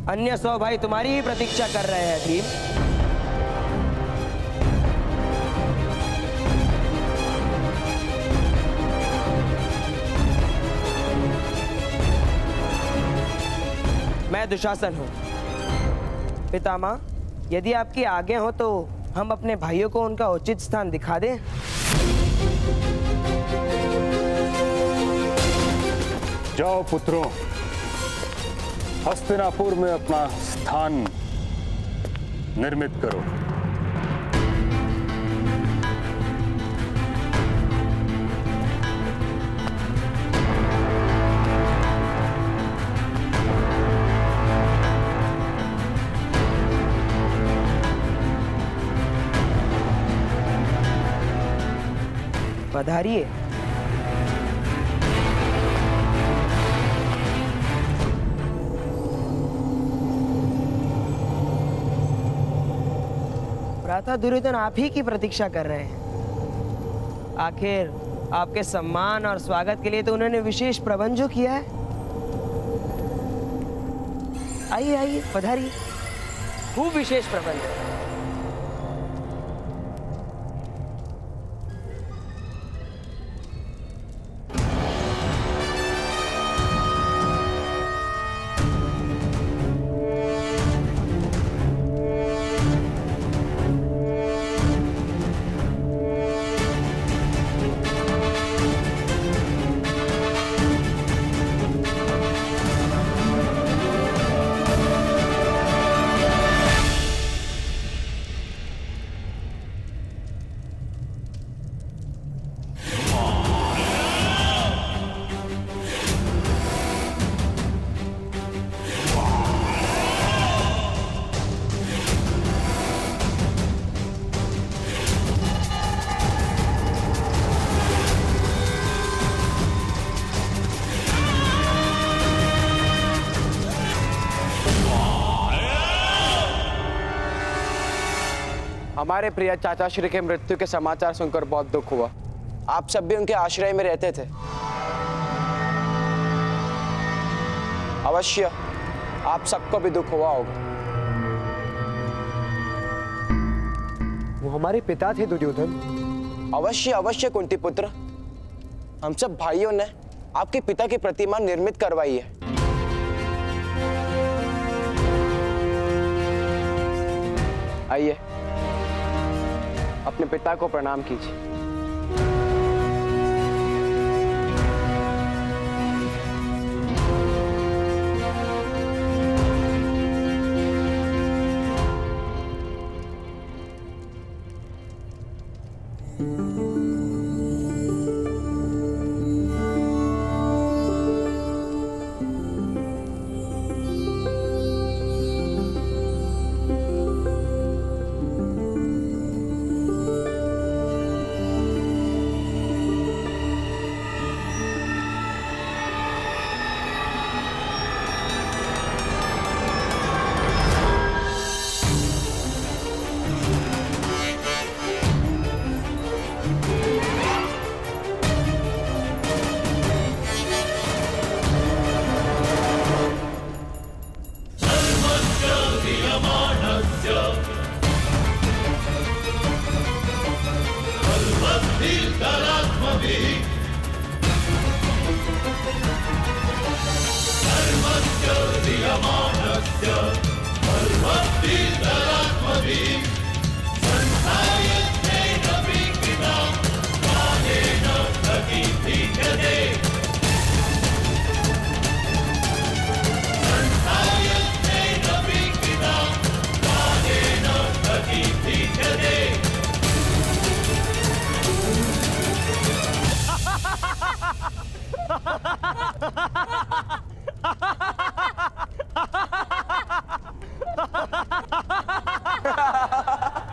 अन्य 100 भाई तुम्हारी ही प्रतीक्षा कर रहे हैं भीम। मैं दुशासन हूँ। पितामह, यदि आपकी आज्ञा हो तो हम अपने भाइयों को उनका उचित स्थान दिखा दें। जाओ पुत्रों, हस्तिनापुर में अपना स्थान निर्मित करो। पधारिए। भ्राता दुर्योधन आप ही की प्रतीक्षा कर रहे हैं। आखिर आपके सम्मान और स्वागत के लिए तो उन्होंने विशेष प्रबंध जो किया है। आइए आइए, पधारिए। खूब विशेष प्रबंध है। हमारे प्रिय चाचा श्री के मृत्यु के समाचार सुनकर बहुत दुख हुआ। आप सब भी उनके आश्रय में रहते थे। अवश्य आप सबको भी दुख हुआ होगा। वो हमारे पिता थे दुर्योधन। अवश्य अवश्य कुंती पुत्र, हम सब भाइयों ने आपके पिता की प्रतिमा निर्मित करवाई है। आइए, अपने पिता को प्रणाम कीजिए।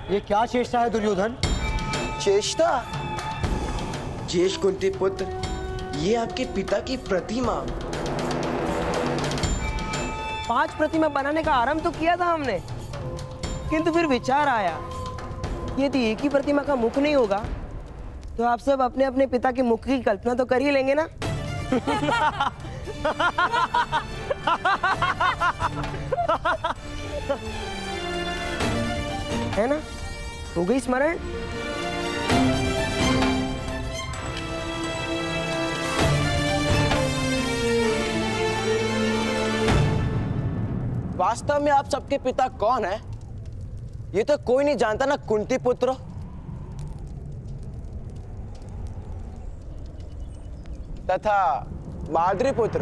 ये क्या चेष्टा है दुर्योधन? चेष्टा? ज्येष्ठ कुंती पुत्र, ये आपके पिता की प्रतिमा। 5 प्रतिमा बनाने का आरंभ तो किया था हमने, किंतु फिर विचार आया यदि एक ही प्रतिमा का मुख नहीं होगा तो आप सब अपने अपने पिता के मुख की कल्पना तो कर ही लेंगे ना। है ना? हो गई स्मरण? वास्तव में आप सबके पिता कौन है? ये तो कोई नहीं जानता ना, कुंती पुत्र तथा माद्री पुत्र।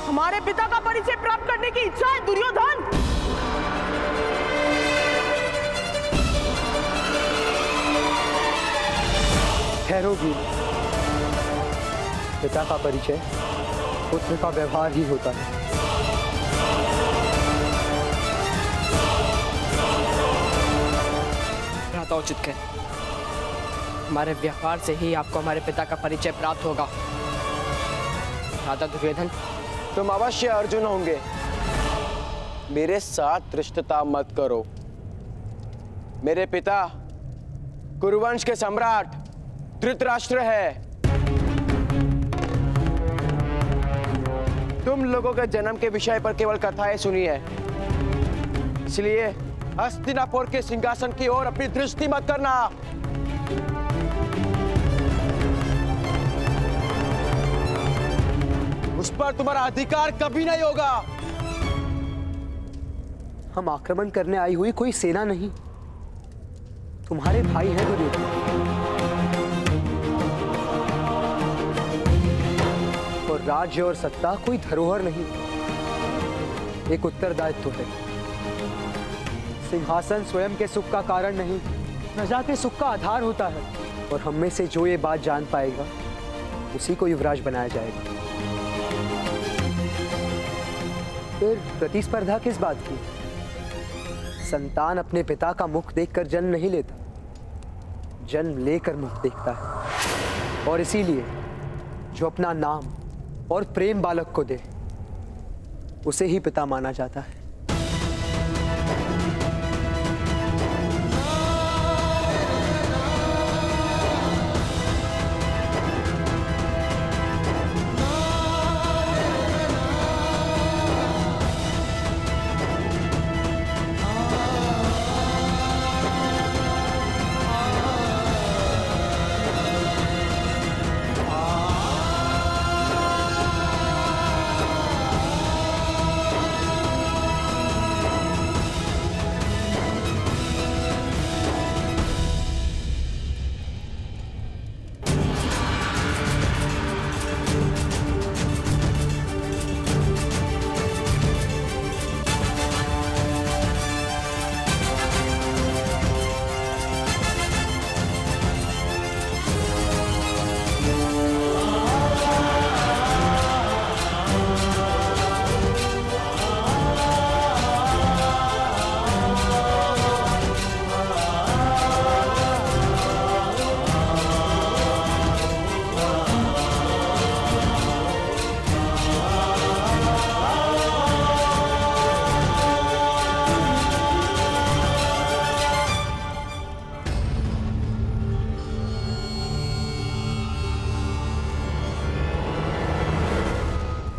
हमारे पिता का परिचय प्राप्त करने की इच्छा है दुर्योधन। ठहरोगी। पिता का परिचय पुत्र का व्यवहार ही होता है। भ्राता उचित कहे, हमारे व्यवहार से ही आपको हमारे पिता का परिचय प्राप्त होगा। भ्राता दुर्योधन, तुम अवश्य अर्जुन होंगे। मेरे साथ धृष्टता मत करो। मेरे पिता कुरुवंश के सम्राट धृतराष्ट्र है। तुम लोगों के जन्म के विषय पर केवल कथाएं सुनी है, इसलिए हस्तिनापुर के सिंहासन की ओर अपनी दृष्टि मत करना। उस पर तुम्हारा अधिकार कभी नहीं होगा। हम आक्रमण करने आई हुई कोई सेना नहीं, तुम्हारे भाई हैं दुर्योधन। और राज्य और सत्ता कोई धरोहर नहीं, एक उत्तरदायित्व है। सिंहासन स्वयं के सुख का कारण नहीं, प्रजा के सुख का आधार होता है। और हम में से जो ये बात जान पाएगा उसी को युवराज बनाया जाएगा। फिर प्रतिस्पर्धा किस बात की? संतान अपने पिता का मुख देखकर जन्म नहीं लेता, जन्म लेकर मुख देखता है। और इसीलिए जो अपना नाम और प्रेम बालक को दे, उसे ही पिता माना जाता है।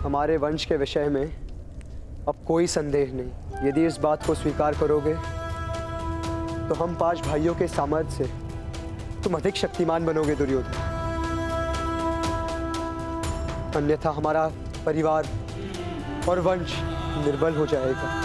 हमारे वंश के विषय में अब कोई संदेह नहीं। यदि इस बात को स्वीकार करोगे तो हम 5 भाइयों के सामर्थ्य से तुम अधिक शक्तिमान बनोगे दुर्योधन। अन्यथा हमारा परिवार और वंश निर्बल हो जाएगा।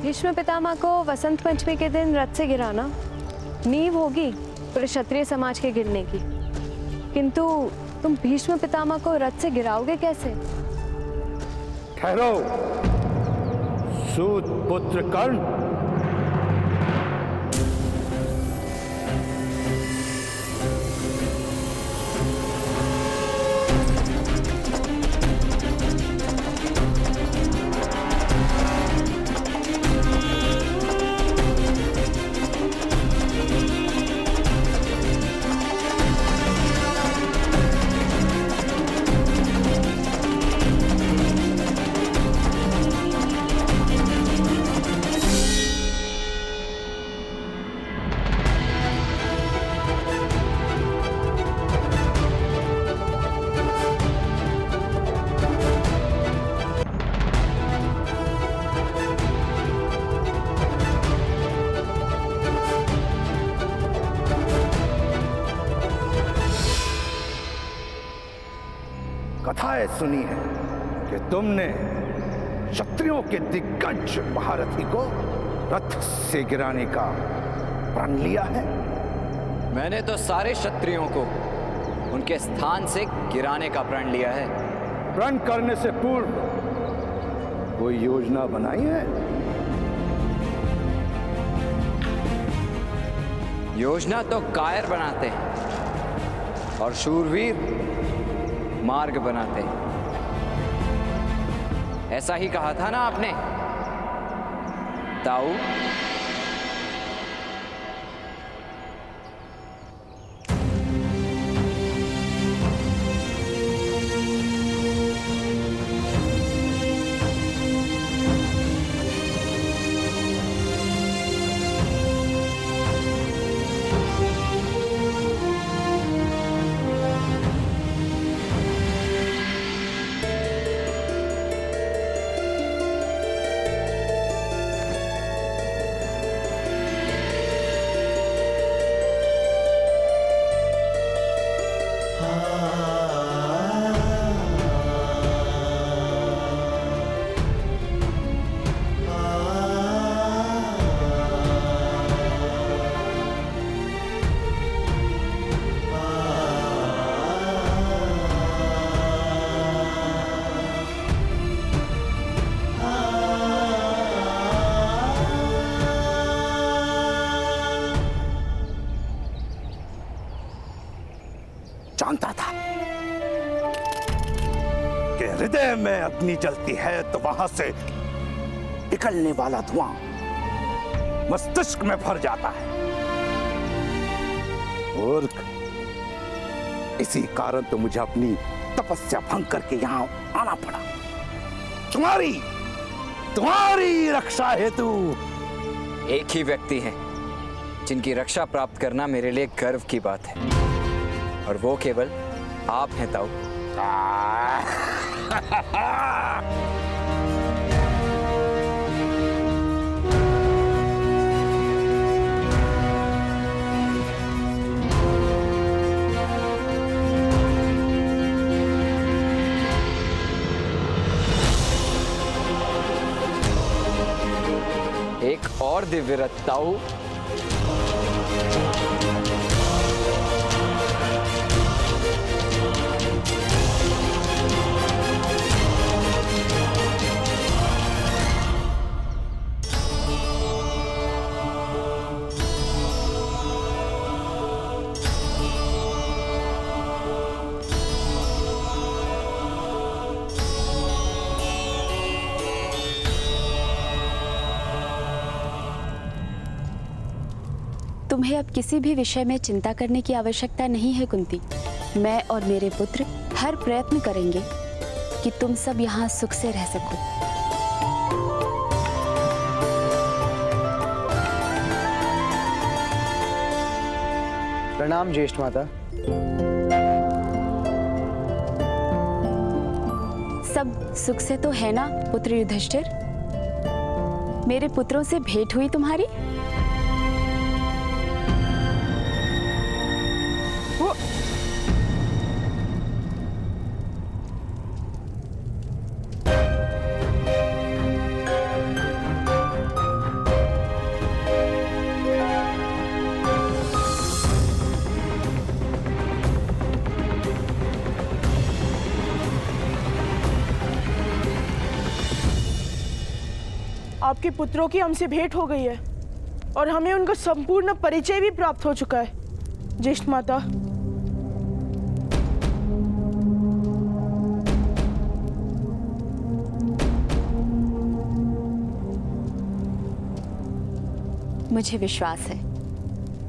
भीष्म पितामह को वसंत पंचमी के दिन रथ से गिराना नींव होगी पूरे क्षत्रिय समाज के गिरने की, किंतु तुम भीष्म पितामह को रथ से गिराओगे कैसे? ठहरो सूत पुत्र कर्ण। कथाएं सुनी है कि तुमने क्षत्रियों के दिग्गज महारथी को रथ से गिराने का प्रण लिया है। मैंने तो सारे क्षत्रियों को उनके स्थान से गिराने का प्रण लिया है। प्रण करने से पूर्व कोई योजना बनाई है? योजना तो कायर बनाते हैं और शूरवीर मार्ग बनाते हैं। ऐसा ही कहा था ना आपने ताऊ? जानता था कि हृदय में अग्नि जलती है तो वहां से निकलने वाला धुआं मस्तिष्क में भर जाता है। और इसी कारण तो मुझे अपनी तपस्या भंग करके यहां आना पड़ा, तुम्हारी रक्षा हेतु। एक ही व्यक्ति है जिनकी रक्षा प्राप्त करना मेरे लिए गर्व की बात है, और वो केवल आप हैं ताऊ। एक और दिव्य रथ ताऊ। तुम्हें अब किसी भी विषय में चिंता करने की आवश्यकता नहीं है कुंती। मैं और मेरे पुत्र हर प्रयत्न करेंगे कि तुम सब यहाँ सुख से रह सको। प्रणाम ज्येष्ठ माता। सब सुख से तो है ना पुत्र युधिष्ठिर? मेरे पुत्रों से भेंट हुई तुम्हारी? आपके पुत्रों की हमसे भेंट हो गई है और हमें उनका संपूर्ण परिचय भी प्राप्त हो चुका है। ज्येष्ठ माता, मुझे विश्वास है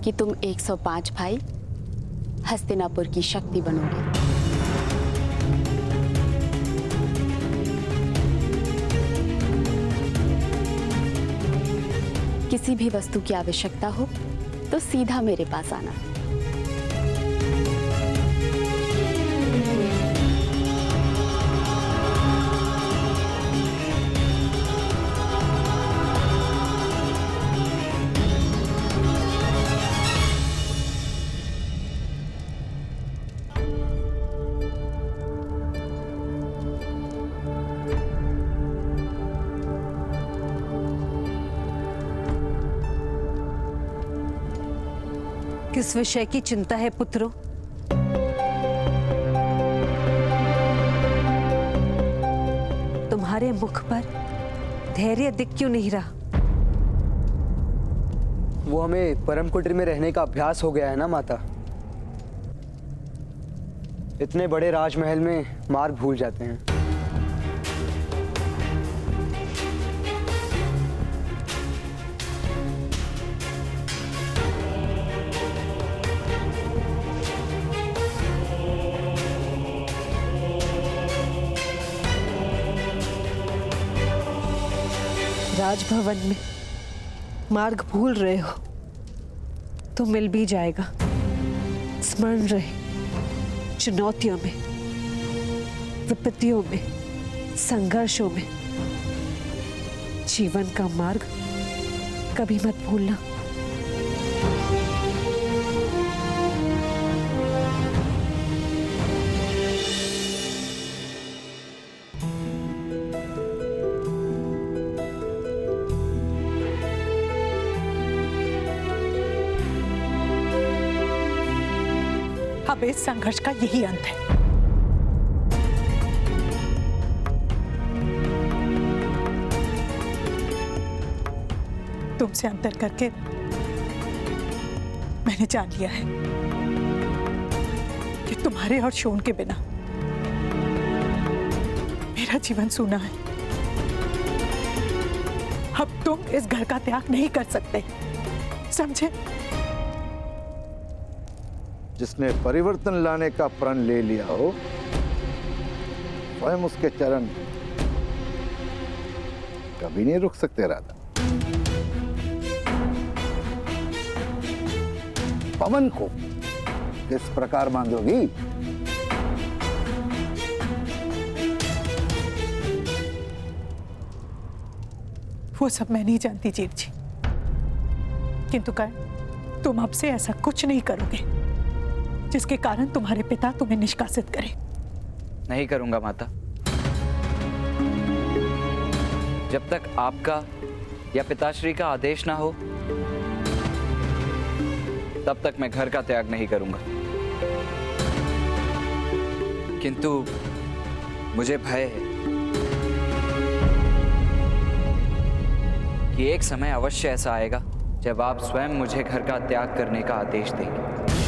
कि तुम 105 भाई हस्तिनापुर की शक्ति बनोगे। किसी भी वस्तु की आवश्यकता हो तो सीधा मेरे पास आना। किस विषय की चिंता है पुत्रों? तुम्हारे मुख पर धैर्य दिख क्यों नहीं रहा? वो हमें परम कुटीर में रहने का अभ्यास हो गया है ना माता। इतने बड़े राजमहल में मार्ग भूल जाते हैं। राजभवन में मार्ग भूल रहे हो तो मिल भी जाएगा। स्मरण रहे, चुनौतियों में, विपत्तियों में, संघर्षों में जीवन का मार्ग कभी मत भूलना। अब इस संघर्ष का यही अंत है। तुमसे अंतर करके मैंने जान लिया है कि तुम्हारे और शोन के बिना मेरा जीवन सूना है। अब तुम इस घर का त्याग नहीं कर सकते, समझे? जिसने परिवर्तन लाने का प्रण ले लिया हो, स्वयं उसके चरण कभी नहीं रुक सकते। राधा, पवन को किस प्रकार बांधोगी? वो सब मैं नहीं जानती जीव जी, किंतु कर्ण, तुम अब से ऐसा कुछ नहीं करोगे जिसके कारण तुम्हारे पिता तुम्हें निष्कासित करें। नहीं करूंगा माता। जब तक आपका या पिताश्री का आदेश ना हो तब तक मैं घर का त्याग नहीं करूंगा। किंतु मुझे भय है कि एक समय अवश्य ऐसा आएगा जब आप स्वयं मुझे घर का त्याग करने का आदेश देंगे।